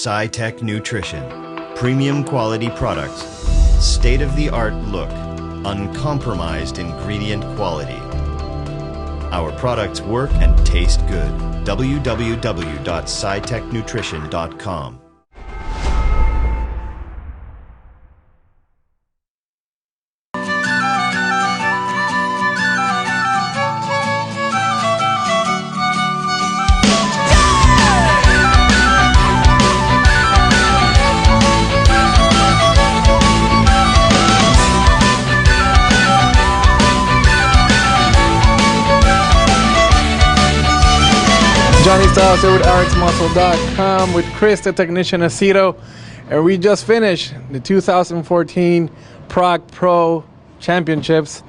SCITEC Nutrition. Premium quality products, state-of-the-art look, uncompromised ingredient quality. Our products work and taste good. www.scitecnutrition.com. Johnny Styles here with RxMuscle.com with Chris, the technician Aceto, and we just finished the 2014 Prague Pro Championships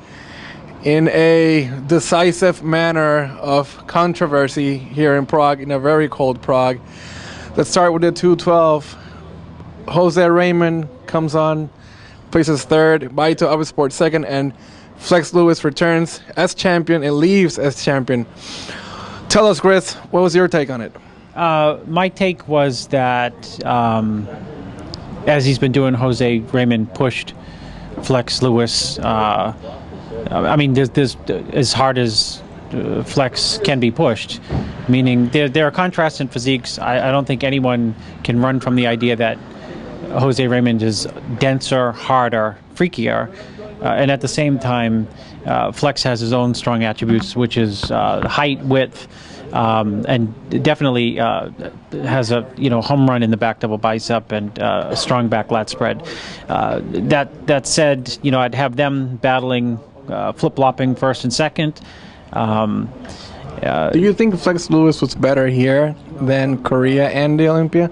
in a decisive manner of controversy here in Prague, in a very cold Prague. Let's start with the 212. Jose Raymond comes on, places third, Baito Abisport second, and Flex Lewis returns as champion and leaves as champion. Tell us, Chris, what was your take on it? My take was that, as he's been doing, Jose Raymond pushed Flex Lewis. I mean, there's as hard as Flex can be pushed, meaning there are contrasts in physiques. I don't think anyone can run from the idea that Jose Raymond is denser, harder, freakier, and at the same time, Flex has his own strong attributes, which is height, width, and definitely has a home run in the back double bicep and a strong back lat spread. That said, I'd have them battling, flip-flopping first and second. Do you think Flex Lewis was better here than Korea and the Olympia?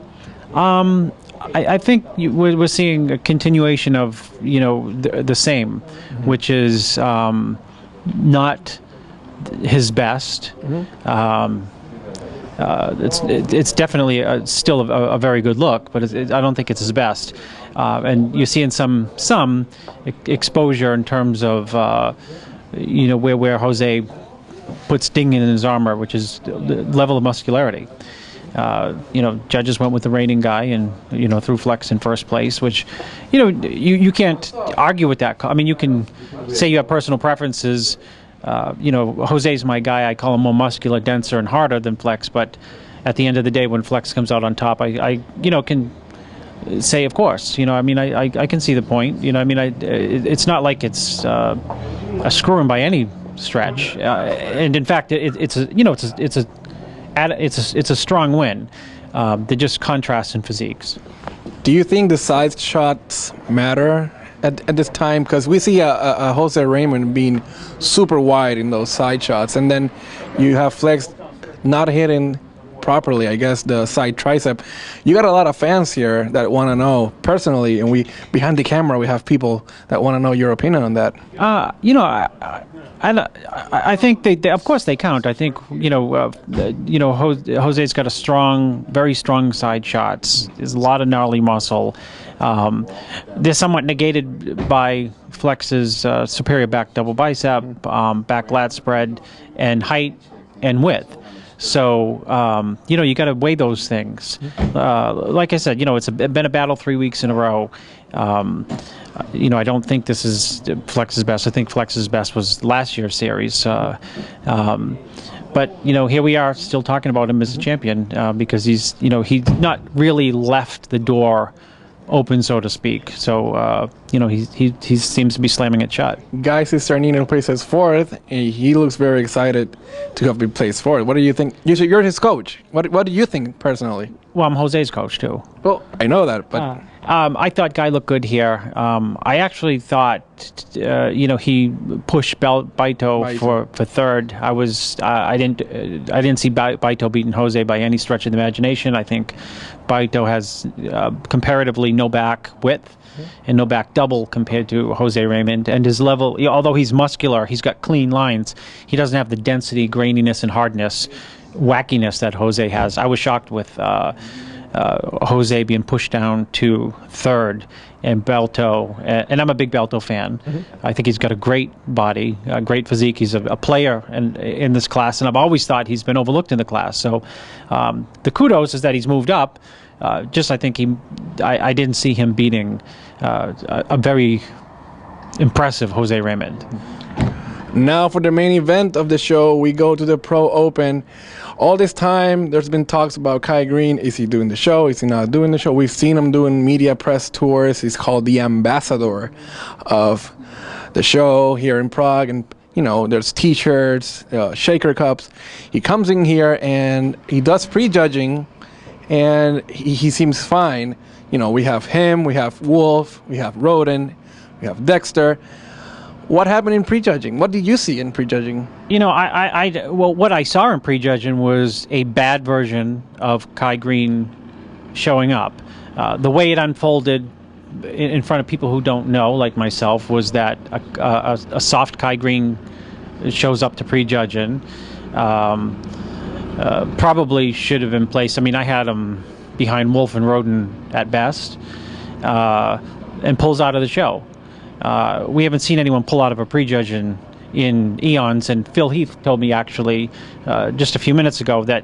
I think we're seeing a continuation of the same, which is not his best. It's definitely still a very good look, but I don't think it's his best. And you see in some exposure in terms of where Jose puts ding in his armor, which is the level of muscularity. Judges went with the reigning guy and, threw Flex in first place, which, you can't argue with that. I mean, you can say you have personal preferences. Jose's my guy. I call him more muscular, denser, and harder than Flex. But at the end of the day, when Flex comes out on top, I can say, of course. I can see the point. It's not like it's a screw-in by any stretch. And in fact, it's a strong win. They're just contrasts in physiques. Do you think the side shots matter at this time? Because we see a Jose Raymond being super wide in those side shots, and then you have Flex not hitting properly, I guess, the side tricep. You got a lot of fans here that want to know personally, and we behind the camera we have people that want to know your opinion on that. I think they of course they count. I think Jose's got very strong side shots. There's a lot of gnarly muscle. They're somewhat negated by Flex's superior back double bicep, back lat spread, and height and width. So, you got to weigh those things. Like I said, it's been a battle 3 weeks in a row. I don't think this is Flex's best. I think Flex's best was last year's series. But, here we are still talking about him as a champion because he's not really left the door open, so to speak. So, he seems to be slamming it shut. Guy Cisternino places fourth, and he looks very excited to have been placed fourth. What do you think? You're his coach. What do you think personally? Well, I'm Jose's coach, too. Well, I know that, but... I thought Guy looked good here. I actually thought, he pushed Baito for third. I didn't see Baito beating Jose by any stretch of the imagination. I think Baito has comparatively no back width and no back double compared to Jose Raymond. And his level, although he's muscular, he's got clean lines. He doesn't have the density, graininess, and hardness, wackiness that Jose has. I was shocked with Jose being pushed down to third, and Balto, and I'm a big Balto fan. I think he's got a great body, a great physique. He's a player in this class, and I've always thought he's been overlooked in the class. So the kudos is that he's moved up, just I think I didn't see him beating a very impressive Jose Raymond. Now for the main event of the show, we go to the Pro Open. All this time, there's been talks about Kai Green. Is he doing the show? Is he not doing the show? We've seen him doing media press tours. He's called the ambassador of the show here in Prague. And, you know, there's T-shirts, shaker cups. He comes in here and he does prejudging, and he seems fine. You know, we have him, we have Wolf, we have Roden, we have Dexter. What happened in prejudging? What did you see in prejudging? You know, well, what I saw in prejudging was a bad version of Kai Green showing up. The way it unfolded in front of people who don't know, like myself, was that a soft Kai Green shows up to prejudging. Probably should have been placed. I mean, I had him behind Wolf and Roden at best, and pulls out of the show. We haven't seen anyone pull out of a prejudge in eons, and Phil Heath told me actually just a few minutes ago that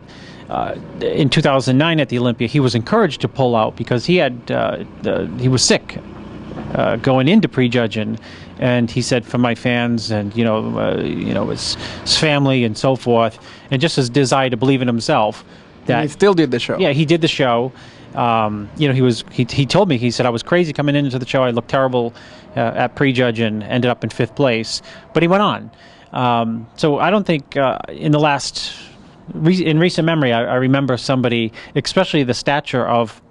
in 2009 at the Olympia he was encouraged to pull out because he was sick going into prejudging, and he said, for my fans and his family and so forth, and just his desire to believe in himself, that and he still did the show. Yeah, he did the show. He told me, he said, I was crazy coming into the show. I looked terrible at prejudge and ended up in 5th place, but he went on. So I don't think in recent memory, I remember somebody, especially the stature of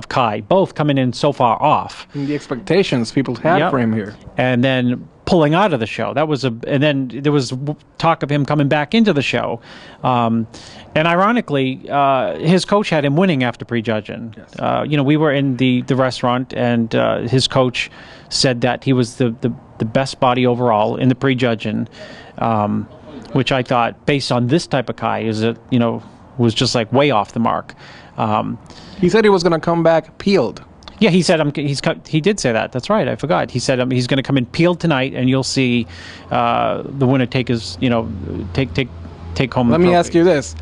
Kai, both coming in so far off. And the expectations people had for him here. And then pulling out of the show. And then there was talk of him coming back into the show. And ironically, his coach had him winning after prejudging. Yes. We were in the restaurant, and his coach said that he was the best body overall in the prejudging, which I thought, based on this type of Kai, was just like way off the mark. He said he was going to come back peeled. Yeah, he said he did say that. That's right. I forgot. He said he's going to come in peeled tonight, and you'll see the winner take home. Let me ask you this: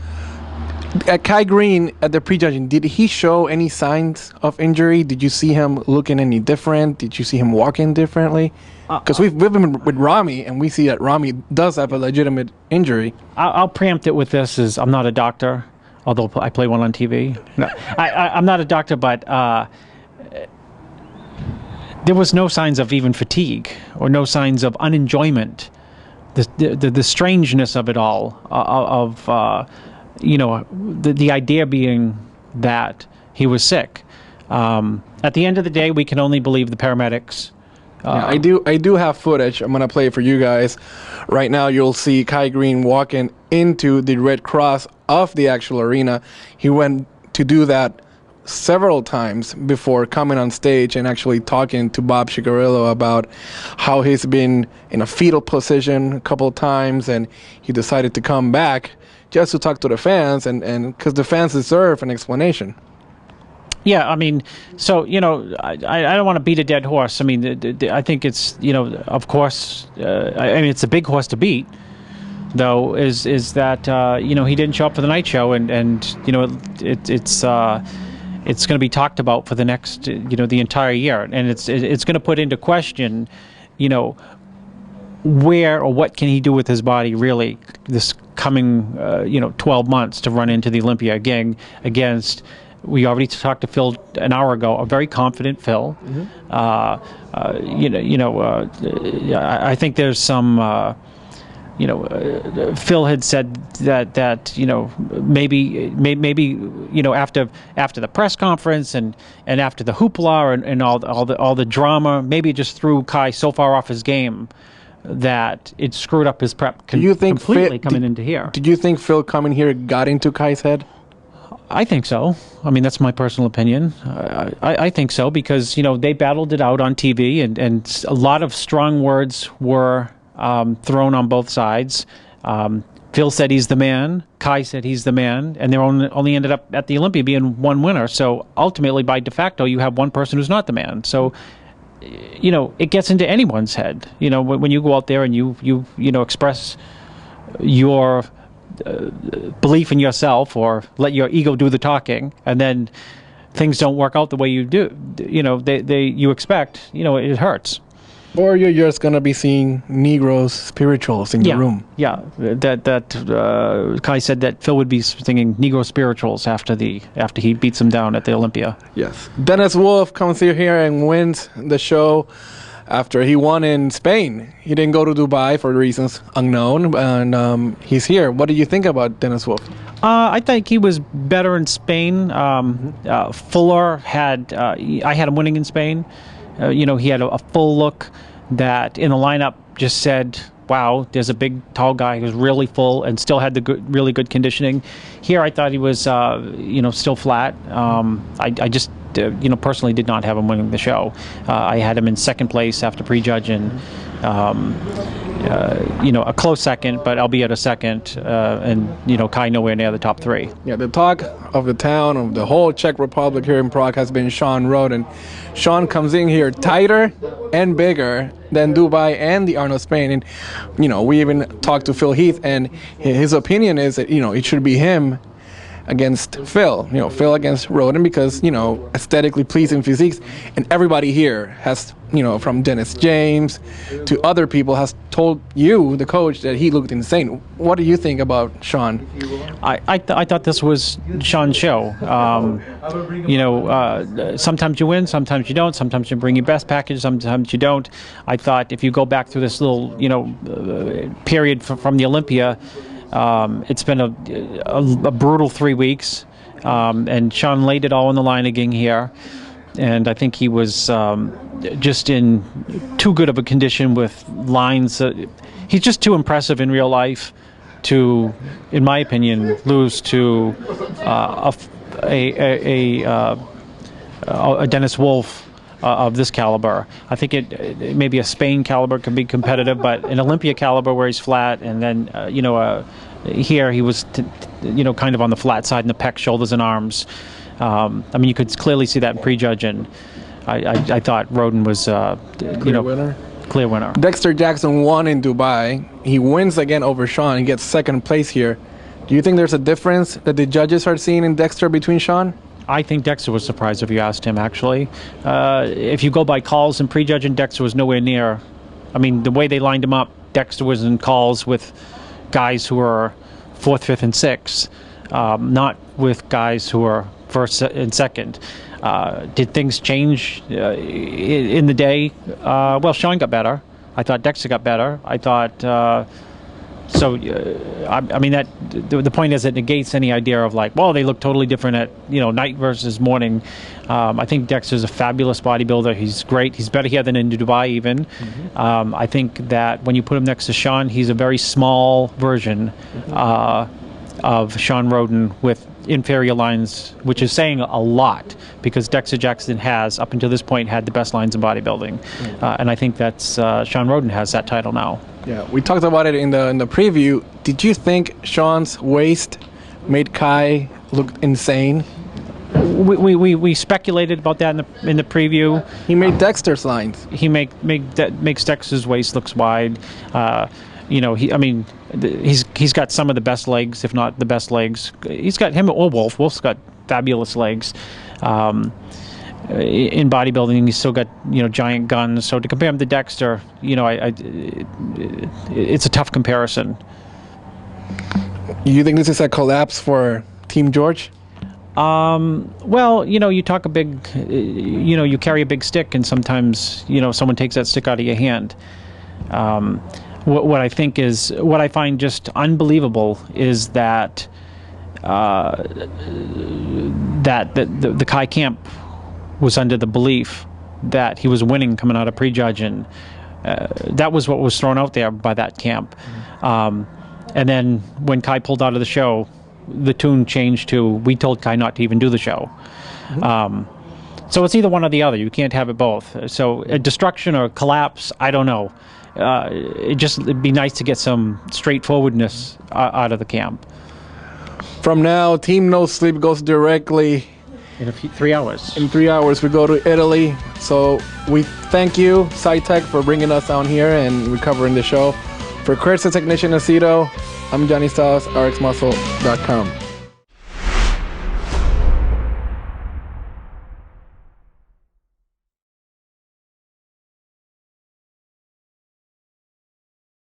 at Kai Green at the prejudging, did he show any signs of injury? Did you see him looking any different? Did you see him walking differently? Because we've been with Rami, and we see that Rami does have a legitimate injury. I'll preempt it with this: is I'm not a doctor, although I play one on TV. No, I'm not a doctor, but there was no signs of even fatigue or no signs of unenjoyment. The strangeness of it all, the idea being that he was sick. At the end of the day, we can only believe the paramedics. I do have footage. I'm gonna play it for you guys. Right now, you'll see Kai Green walking into the Red Cross of the actual arena. He went to do that several times before coming on stage and actually talking to Bob Chigarillo about how he's been in a fetal position a couple of times, and he decided to come back just to talk to the fans, and because the fans deserve an explanation. Yeah, I mean, so, I don't want to beat a dead horse. I mean, I think it's, of course, it's a big horse to beat, though, is that, he didn't show up for the night show, and it's going to be talked about for the next, the entire year. And it's going to put into question, where or what can he do with his body really this coming, 12 months to run into the Olympia again against, we already talked to Phil an hour ago, a very confident Phil. Mm-hmm. I think there's some, Phil had said that maybe after the press conference and after the hoopla and all the drama, maybe it just threw Kai so far off his game that it screwed up his prep completely coming into here. Did you think Phil coming here got into Kai's head? I think so. I mean, that's my personal opinion. I think so because, they battled it out on TV and a lot of strong words were thrown on both sides. Phil said he's the man. Kai said he's the man. And they only ended up at the Olympia being one winner. So ultimately, by de facto, you have one person who's not the man. So, it gets into anyone's head. When you go out there and you express your belief in yourself or let your ego do the talking, and then things don't work out the way you do, you expect, it hurts. Or you're just gonna be seeing Negroes spirituals in the room. Yeah, Kai said that Phil would be singing Negro spirituals after he beats him down at the Olympia. Yes. Dennis Wolf comes here and wins the show after he won in Spain. He didn't go to Dubai for reasons unknown, and he's here. What do you think about Dennis Wolf? I think he was better in Spain. Fuller had I had him winning in Spain. He had a full look that in the lineup just said, wow, there's a big, tall guy who's really full and still had the really good conditioning. Here I thought he was, still flat. I just, personally did not have him winning the show. I had him in second place after prejudge and, a close second, but albeit a second, and Kai nowhere near the top three. Yeah, the talk of the town, of the whole Czech Republic here in Prague has been Sean Roden. Sean comes in here tighter and bigger than Dubai and the Arnold Spain. And, we even talked to Phil Heath, and his opinion is that, it should be him against Phil. Phil against Roden because, aesthetically pleasing physiques. And everybody here has, from Dennis James to other people, has told you, the coach, that he looked insane. What do you think about Sean? I thought this was Sean's show. Sometimes you win, sometimes you don't. Sometimes you bring your best package, sometimes you don't. I thought if you go back through this little, period from the Olympia, it's been a brutal 3 weeks, and Sean laid it all on the line again here, and I think he was just in too good of a condition with lines. He's just too impressive in real life to, in my opinion, lose to a Dennis Wolf of this caliber. I think it maybe a Spain caliber could be competitive, but an Olympia caliber where he's flat, and then here he was kind of on the flat side in the pec, shoulders, and arms. You could clearly see that in prejudge, and I thought Roden was clear winner. Dexter Jackson won in Dubai. He wins again over Sean. He gets second place here. Do you think there's a difference that the judges are seeing in Dexter between Sean? I think Dexter was surprised if you asked him, actually. If you go by calls and prejudging, Dexter was nowhere near. The way they lined him up, Dexter was in calls with guys who were 4th, 5th, and 6th, not with guys who were 1st and 2nd. Did things change in the day? Well, Sean got better. I thought Dexter got better. I thought... the point is it negates any idea of they look totally different at night versus morning. I think Dexter's a fabulous bodybuilder. He's great. He's better here than in Dubai even. Mm-hmm. I think that when you put him next to Sean, he's a very small version of Sean Roden with inferior lines, which is saying a lot because Dexter Jackson has, up until this point, had the best lines in bodybuilding. And I think that's Sean Roden has that title now. Yeah, we talked about it in the preview. Did you think Sean's waist made Kai look insane? We speculated about that in the preview. He made Dexter's lines. He makes Dexter's waist looks wide. He's got some of the best legs, if not the best legs. He's got him or Wolf. Wolf's got fabulous legs. In bodybuilding, he's still got giant guns. So to compare him to Dexter, it's a tough comparison. You think this is a collapse for Team George? Well, you talk a big, you carry a big stick, and sometimes someone takes that stick out of your hand. What I find just unbelievable is that the Kai camp was under the belief that he was winning coming out of prejudge, and that was what was thrown out there by that camp. And then when Kai pulled out of the show, the tune changed to, we told Kai not to even do the show. So it's either one or the other. You can't have it both. So a destruction or a collapse, I don't know. It'd be nice to get some straightforwardness out of the camp. From now, Team No Sleep goes directly... In 3 hours. In 3 hours, we go to Italy. So we thank you, SCITEC, for bringing us down here and recovering the show. For Chris, the technician, Aceto, I'm Johnny Styles, rxmuscle.com.